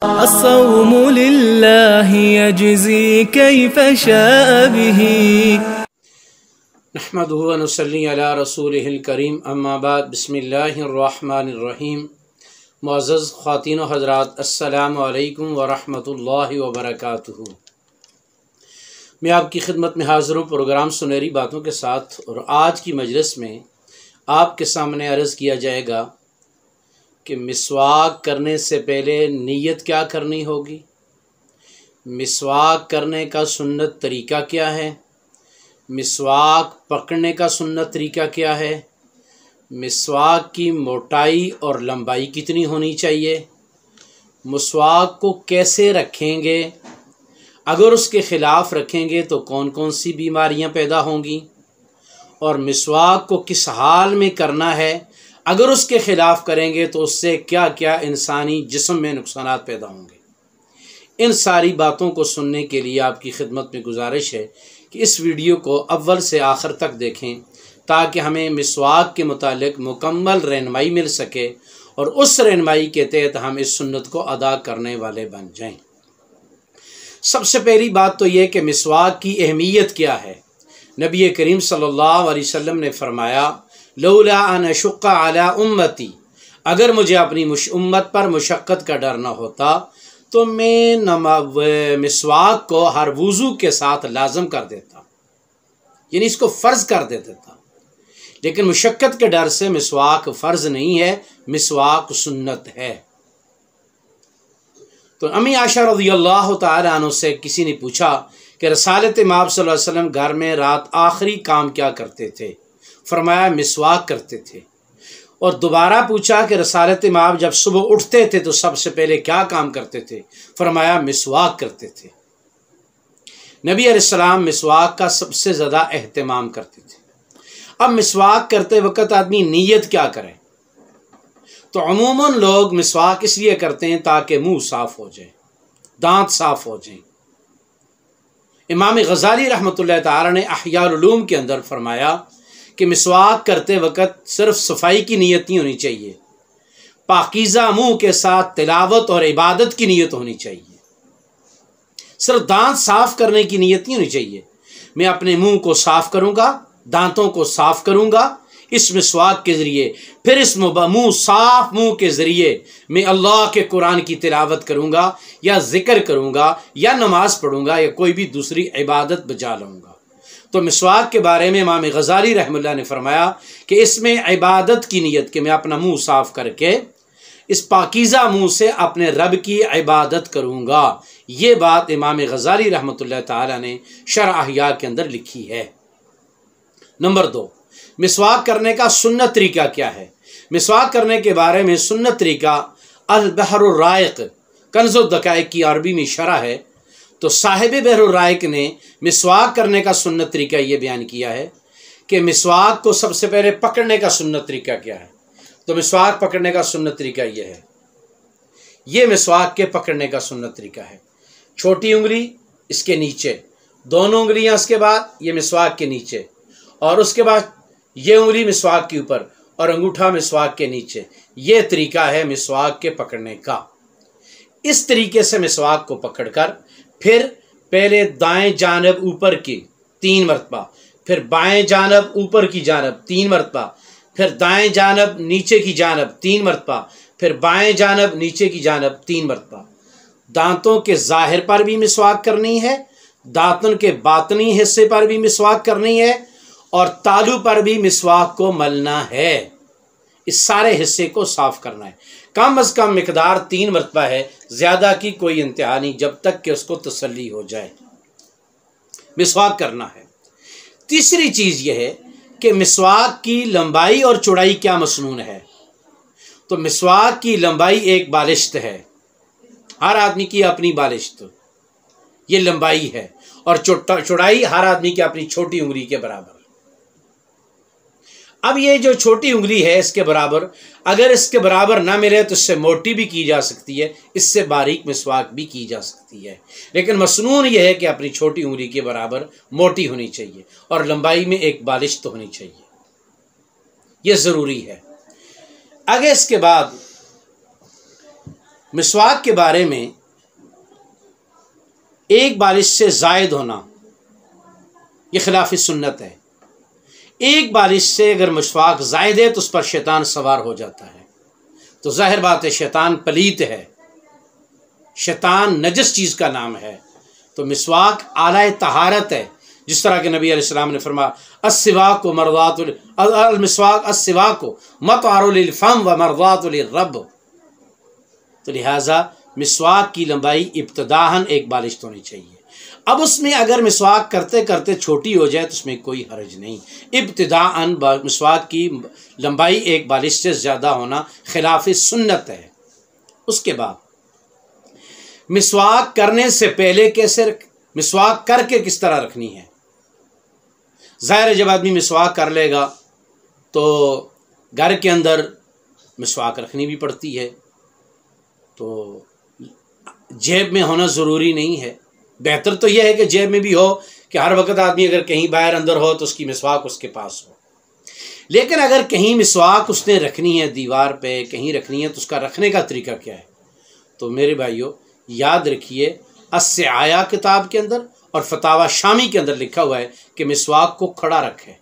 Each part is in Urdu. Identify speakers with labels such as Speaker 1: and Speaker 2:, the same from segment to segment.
Speaker 1: الصوم لله يجزي كيف شاء به
Speaker 2: نحمده ونصلي على رسوله الكريم اما بعد بسم اللہ الرحمن الرحیم۔ معزز خواتین و حضرات، السلام علیکم ورحمۃ اللہ وبرکاتہ۔ میں آپ کی خدمت میں حاضر ہوں پروگرام سنہری باتوں کے ساتھ، اور آج کی مجلس میں آپ کے سامنے عرض کیا جائے گا کہ مسواک کرنے سے پہلے نیت کیا کرنی ہوگی، مسواک کرنے کا سنت طریقہ کیا ہے، مسواک پکڑنے کا سنت طریقہ کیا ہے، مسواک کی موٹائی اور لمبائی کتنی ہونی چاہیے، مسواک کو کیسے رکھیں گے، اگر اس کے خلاف رکھیں گے تو کون کون سی بیماریاں پیدا ہوں گی، اور مسواک کو کس حال میں کرنا ہے، اگر اس کے خلاف کریں گے تو اس سے کیا کیا انسانی جسم میں نقصانات پیدا ہوں گے۔ ان ساری باتوں کو سننے کے لیے آپ کی خدمت میں گزارش ہے کہ اس ویڈیو کو اول سے آخر تک دیکھیں تاکہ ہمیں مسواک کے متعلق مکمل رہنمائی مل سکے، اور اس رہنمائی کے تحت ہم اس سنت کو ادا کرنے والے بن جائیں۔ سب سے پہلی بات تو یہ کہ مسواک کی اہمیت کیا ہے۔ نبی کریم صلی اللہ علیہ وسلم نے فرمایا، لولا ان اشق علی امتی، اگر مجھے اپنی امت پر مشقت کا ڈر نہ ہوتا تو میں مسواک کو ہر وضو کے ساتھ لازم کر دیتا، یعنی اس کو فرض کر دیتا تھا، لیکن مشقت کے ڈر سے مسواک فرض نہیں ہے، مسواک سنت ہے۔ تو امی عائشہ رضی اللہ تعالی عنہ سے کسی نے پوچھا کہ رسالت مآب صلی اللہ علیہ وسلم گھر میں رات آخری کام کیا کرتے تھے؟ فرمایا مسواک کرتے تھے۔ اور دوبارہ پوچھا کہ رسالت مآب جب صبح اٹھتے تھے تو سب سے پہلے کیا کام کرتے تھے؟ فرمایا مسواک کرتے تھے۔ نبی علیہ السلام مسواک کا سب سے زیادہ اہتمام کرتے تھے۔ اب مسواک کرتے وقت آدمی نیت کیا کرے؟ تو عموماً لوگ مسواک اس لیے کرتے ہیں تاکہ منہ صاف ہو جائے، دانت صاف ہو جائیں۔ امام غزالی رحمۃ اللہ تعالی نے احیاء العلوم کے اندر فرمایا کہ مسواک کرتے وقت صرف صفائی کی نیت نہیں ہونی چاہیے، پاکیزہ منہ کے ساتھ تلاوت اور عبادت کی نیت ہونی چاہیے۔ صرف دانت صاف کرنے کی نیت نہیں ہونی چاہیے، میں اپنے منہ کو صاف کروں گا، دانتوں کو صاف کروں گا اس مسواک کے ذریعے، پھر اس صاف منہ کے ذریعے میں اللہ کے قرآن کی تلاوت کروں گا، یا ذکر کروں گا، یا نماز پڑھوں گا، یا کوئی بھی دوسری عبادت بجا لوں گا۔ تو مسواک کے بارے میں امام غزالی رحمہ اللہ نے فرمایا کہ اس میں عبادت کی نیت کہ میں اپنا منہ صاف کر کے اس پاکیزہ منہ سے اپنے رب کی عبادت کروں گا۔ یہ بات امام غزالی رحمۃ اللہ تعالی نے شرح احیاء کے اندر لکھی ہے۔ نمبر 2، مسواک کرنے کا سنت طریقہ کیا ہے؟ مسواک کرنے کے بارے میں سنت طریقہ البحر الرائق کنز الدقائق کی عربی میں شرح ہے، تو صاحب بحر الرائق نے مسواک کرنے کا سنت طریقہ یہ بیان کیا ہے کہ مسواک کو سب سے پہلے پکڑنے کا سنت طریقہ کیا ہے۔ تو مسواک پکڑنے کا سنت طریقہ یہ ہے، یہ مسواک کے پکڑنے کا سنت طریقہ ہے۔ چھوٹی انگلی اس کے نیچے، دونوں انگلیاں اس کے بعد یہ مسواک کے نیچے، اور اس کے بعد یہ انگلی مسواک کے اوپر اور انگوٹھا مسواک کے نیچے۔ یہ طریقہ ہے مسواک کے پکڑنے کا۔ اس طریقے سے مسواک کو پکڑ کر پھر پہلے دائیں جانب اوپر کی 3 مرتبہ، پھر بائیں جانب اوپر کی جانب 3 مرتبہ، پھر دائیں جانب نیچے کی جانب 3 مرتبہ، پھر بائیں جانب نیچے کی جانب 3 مرتبہ۔ دانتوں کے ظاہر پر بھی مسواک کرنی ہے، دانتوں کے باطنی حصے پر بھی مسواک کرنی ہے، اور تالو پر بھی مسواک کو ملنا ہے۔ اس سارے حصے کو صاف کرنا ہے۔ کم از کم مقدار 3 مرتبہ ہے، زیادہ کی کوئی انتہا نہیں، جب تک کہ اس کو تسلی ہو جائے۔ مسواک کرنا ہے۔ تیسری چیز یہ ہے کہ مسواک کی لمبائی اور چوڑائی کیا مسنون ہے۔ تو مسواک کی لمبائی ایک بالشت ہے، ہر آدمی کی اپنی بالشت، یہ لمبائی ہے، اور چوڑائی ہر آدمی کی اپنی چھوٹی انگلی کے برابر۔ اب یہ جو چھوٹی انگلی ہے اس کے برابر، اگر اس کے برابر نہ ملے تو اس سے موٹی بھی کی جا سکتی ہے، اس سے باریک مسواک بھی کی جا سکتی ہے، لیکن مسنون یہ ہے کہ اپنی چھوٹی انگلی کے برابر موٹی ہونی چاہیے، اور لمبائی میں ایک بالشت ہونی چاہیے، یہ ضروری ہے۔ اگر اس کے بعد مسواک کے بارے میں ایک بالش سے زائد ہونا یہ خلاف سنت ہے۔ ایک بالش سے اگر مسواک زائد ہے تو اس پر شیطان سوار ہو جاتا ہے، تو ظاہر بات ہے شیطان پلیت ہے، شیطان نجس چیز کا نام ہے۔ تو مسواک اعلی طہارت ہے، جس طرح کہ نبی علیہ السلام نے فرمایا السواک مرضات المسواک السواک مطهر للفم و مرضات للرب۔ تو لہٰذا مسواک کی لمبائی ابتداءً ایک بالشت ہونی چاہیے۔ اب اس میں اگر مسواک کرتے کرتے چھوٹی ہو جائے تو اس میں کوئی حرج نہیں۔ ابتداءً مسواک کی لمبائی ایک بالشت سے زیادہ ہونا خلاف سنت ہے۔ اس کے بعد مسواک کرنے سے پہلے مسواک کر کے کس طرح رکھنی ہے؟ ظاہر ہے جب آدمی مسواک کر لے گا تو گھر کے اندر مسواک رکھنی بھی پڑتی ہے، تو جیب میں ہونا ضروری نہیں ہے۔ بہتر تو یہ ہے کہ جیب میں بھی ہو کہ ہر وقت آدمی اگر کہیں باہر اندر ہو تو اس کی مسواک اس کے پاس ہو۔ لیکن اگر کہیں مسواک اس نے رکھنی ہے دیوار پہ، کہیں رکھنی ہے، تو اس کا رکھنے کا طریقہ کیا ہے؟ تو میرے بھائیو یاد رکھیے السعایہ کتاب کے اندر اور فتاوی شامی کے اندر لکھا ہوا ہے کہ مسواک کو کھڑا رکھے۔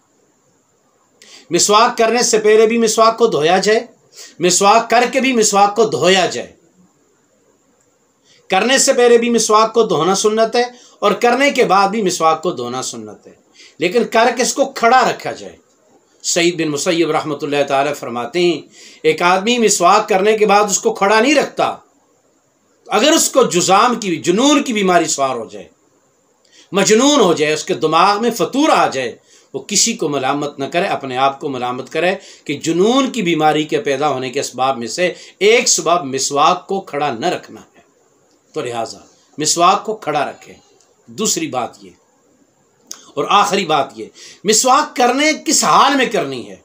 Speaker 2: مسواک کرنے سے پہلے بھی مسواک کو دھویا جائے، مسواک کر کے بھی مسواک کو دھویا جائے۔ کرنے سے پہلے بھی مسواک کو دھونا سنت ہے اور کرنے کے بعد بھی مسواک کو دھونا سنت ہے، لیکن کر کے اس کو کھڑا رکھا جائے۔ سعید بن مسیب رحمۃ اللہ تعالی فرماتے ہیں ایک آدمی مسواک کرنے کے بعد اس کو کھڑا نہیں رکھتا، اگر اس کو جنون کی بیماری سوار ہو جائے، مجنون ہو جائے، اس کے دماغ میں فطور آ جائے، وہ کسی کو ملامت نہ کرے، اپنے آپ کو ملامت کرے کہ جنون کی بیماری کے پیدا ہونے کے اسباب میں سے ایک سبب مسواک کو کھڑا نہ رکھنا ہے۔ تو لہٰذا مسواک کو کھڑا رکھے۔ دوسری بات یہ اور آخری بات یہ، مسواک کرنے کس حال میں کرنی ہے؟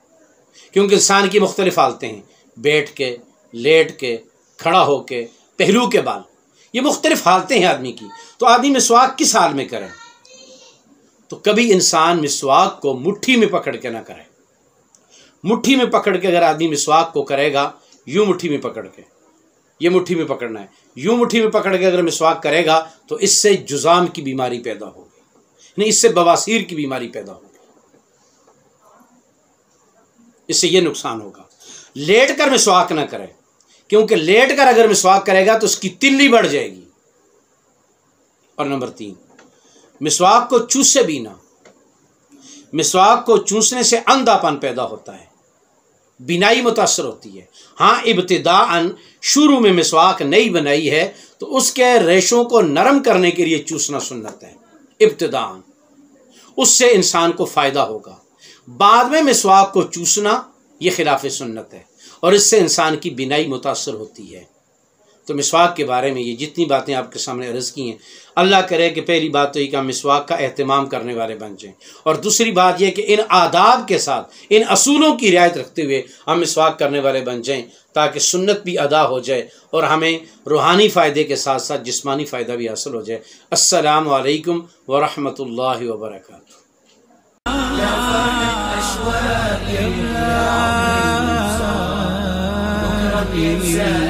Speaker 2: کیونکہ انسان کی مختلف حالتیں ہیں، بیٹھ کے، لیٹ کے، کھڑا ہو کے، پہلو کے بال، یہ مختلف حالتیں ہیں آدمی کی، تو آدمی مسواک کس حال میں کرے؟ تو کبھی انسان مسواک کو مٹھی میں پکڑ کے نہ کرے۔ مٹھی میں پکڑ کے اگر آدمی مسواک کو کرے گا، یوں مٹھی میں پکڑ کے، یہ مٹھی میں پکڑنا ہے، یوں مٹھی میں پکڑ کے اگر مسواک کرے گا تو اس سے جذام کی بیماری پیدا ہوگی، نہیں اس سے بواسیر کی بیماری پیدا ہوگی، اس سے یہ نقصان ہوگا۔ لیٹ کر مسواک نہ کرے، کیونکہ لیٹ کر اگر مسواک کرے گا تو اس کی تلی بڑھ جائے گی۔ اور نمبر 3، مسواک کو چوسے بھی نہ۔ مسواک کو چوسنے سے اندھا پن پیدا ہوتا ہے، بینائی متاثر ہوتی ہے۔ ہاں ابتداءً شروع میں مسواک نئی بنائی ہے تو اس کے ریشوں کو نرم کرنے کے لیے چوسنا سنت ہے ابتداءً، اس سے انسان کو فائدہ ہوگا۔ بعد میں مسواک کو چوسنا یہ خلاف سنت ہے اور اس سے انسان کی بینائی متاثر ہوتی ہے۔ تو مسواک کے بارے میں یہ جتنی باتیں آپ کے سامنے عرض کی ہیں، اللہ کرے کہ پہلی بات تو یہ کہ ہم مسواک کا اہتمام کرنے والے بن جائیں، اور دوسری بات یہ کہ ان آداب کے ساتھ، ان اصولوں کی رعایت رکھتے ہوئے ہم مسواک کرنے والے بن جائیں، تاکہ سنت بھی ادا ہو جائے اور ہمیں روحانی فائدے کے ساتھ ساتھ جسمانی فائدہ بھی حاصل ہو جائے۔ السلام علیکم ورحمۃ اللہ وبرکاتہ۔
Speaker 1: Yeah.